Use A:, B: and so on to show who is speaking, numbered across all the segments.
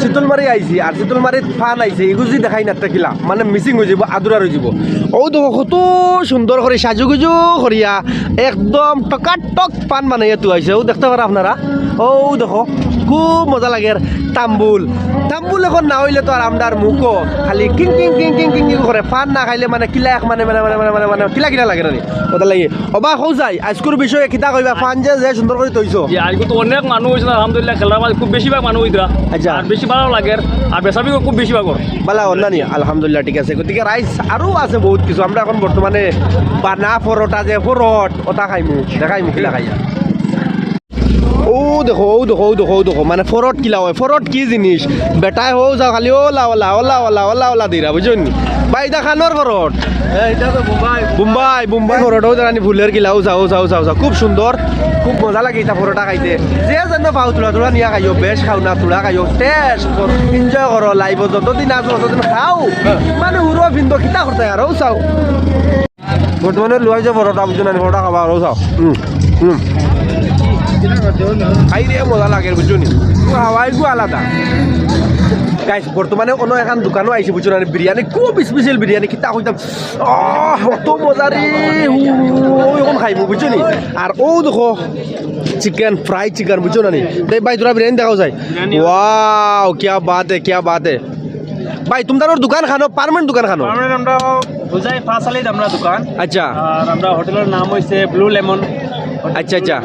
A: শীতলমারি আইছি আর শীতলমারিত ফান আইছে এগুলো যদি দেখাই না থাকিলা মানে মিসিং হয়ে যাব আদুরা হয়ে যাব ও দেখো কত সুন্দর করে সাজুগুজু করিয়া একদম টকাটক পান বানাইয়া তো আইছে ও দেখতে পারা আপনারা ও দেখো খুব মজা লাগে আর তাম্বুল তাম্বুল এখন না হইলে তো আর আমদার মুখো খালি king king king king king king করে পান না খাইলে মানে কিলা এক মানে মানে মানে মানে মানে কিলা কিলা লাগে না কথা লাগে অবাক হও যায় আজকের বিষয়ে কিতা কইবা পান যে সুন্দর করে তৈছো
B: আজকে তো অনেক মানুষ হয়েছে আলহামদুলিল্লাহ খেলার মাঝে খুব বেশিরভাগ মানুষ হইতরা
A: আচ্ছা
B: আর বেশি ভালো লাগে আর বেসাবিও খুব বেশিরভাগ
A: বালা অন্যানি আলহামদুলিল্লাহ ঠিক আছে গতিকে রাইস আরও আছে বহুত কিছু আমরা এখন বর্তমানে বানা পরোটা যে পরট ওটা খাইমু দেখাইমু কিলা খাইয়া ও দেখো ও দেখো ও দেখো ও দেখো মানে ফরট কিলা হয় ফরট কি জিনিস বেটাই হও যাও খালি ওলা ওলা ওলা ওলা ওলা ওলা দিরা বুঝুন ভাই এটা খানোর ফরট এটা তো মুম্বাই মুম্বাই ফরট ও জানি ফুলের কিলাও যাও যাও যাও যাও খুব সুন্দর খুব মজা লাগে এটা পরোটা খাইতে যে যেন পাও তোলা তোলা নিয়া খাইও বেশ খাও না তোলা খাইও টেস্ট করো এনজয় করো লাইফ যতদিন আছো ততদিন খাও মানে উড়ো বিন্দু কিতা করতে আর চাও বর্তমানে লোয়াই যে পরোটা বুঝুন পরোটা খাবা আর চাও খাই দিয়ে মজা লাগে বুঝুনি হাওয়াই গু আলাদা গাইস বর্তমানে অন্য এখন দোকানও আইছে বুঝছো না বিরিয়ানি খুব স্পেশাল বিরিয়ানি কিতা কইতাম অত মজা রে এখন খাইবো বুঝছো নি আর ও দেখো চিকেন ফ্রাই চিকেন বুঝছো না নি ভাই তোরা বিরিয়ানি দেখাও যায় ওয়াও क्या बात है ভাই তোমাদের দোকান খানো পার্মানেন্ট দোকান খানো
B: পার্মানেন্ট আমরা বুঝাই ফাসালিত আমরা দোকান
A: আচ্ছা
B: আর আমরা হোটেলের নাম হইছে ব্লু লেমন
A: আচ্ছা আচ্ছা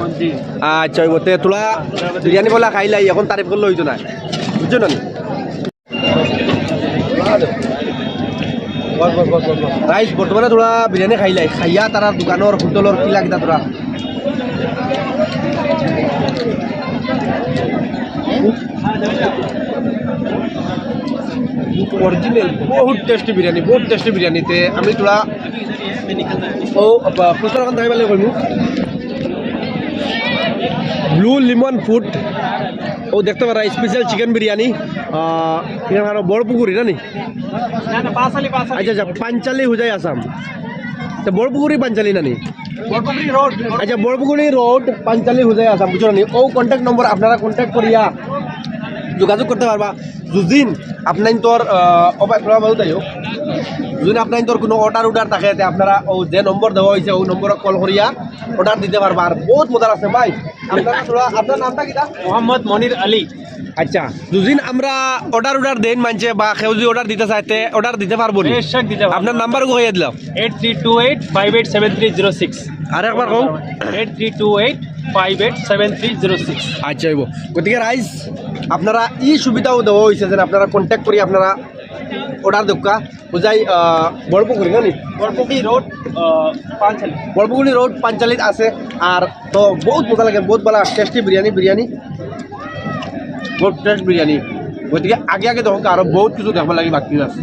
A: আচ্ছা ওই মতে তোলা বিরিয়ানি বলা খাইলাই এখন তারিফ করলে হইতো না বুঝছো না রাইস বর্তমানে তোরা বিরিয়ানি খাইলাই খাইয়া তারা দোকানের হোটেলের কিলা কিতা তোরা অরিজিনাল বহুত টেস্টি বিরিয়ানিতে আমি তোরা ও প্রচার এখন দেখাই পালে কইমু ব্লু লেমন ফুড ও দেখতে পারা স্পেশাল চিকেন বিরিয়ানি এখানে আরো বড়পুকুরি না নি আচ্ছা আচ্ছা পাঞ্চালি হুজাই আসাম তো বড়পুকুরি পাঞ্চালি না নি আচ্ছা বড়পুকুরি রোড পাঞ্চালি হুজাই আসাম বুঝছো নি ও কন্ট্যাক্ট নম্বর আপনারা কন্ট্যাক্ট করিয়া যোগাযোগ করতে পারবা যদিন আপনার তোর যদি আপনার তোর কোনো অর্ডার থাকে আপনারা ও যে নম্বর দেওয়া হয়েছে ওই নম্বরে কল করিয়া অর্ডার দিতে পারবা আর বহুত মজার আছে ভাই আপনার নামটা কিটা
B: মোহাম্মদ মনির আলী
A: আচ্ছা দুদিন আমরা অর্ডার দেন মানছে বা কেউ যদি অর্ডার দিতে চাইতে অর্ডার দিতে পারবো আপনার নাম্বার কইয়া দিলাম
B: 8328587306
A: আর একবার কও
B: 8328587306
A: আচ্ছা হইব গতিকে রাইস আপনারা ই সুবিধাও দেওয়া হয়েছে যে আপনারা কন্ট্যাক্ট করি আপনারা অর্ডার দোকা বুঝাই বড়পুকুরি না নি বড়পুকুরি রোড পাঞ্চালিত আছে আর তো বহুত মজা লাগে বহুত ভালো টেস্টি বিরিয়ানি বহুত টেস্ট বিরিয়ানি গতিকে আগে দেখো আরো বহুত কিছু দেখব লাগে বাকি আছে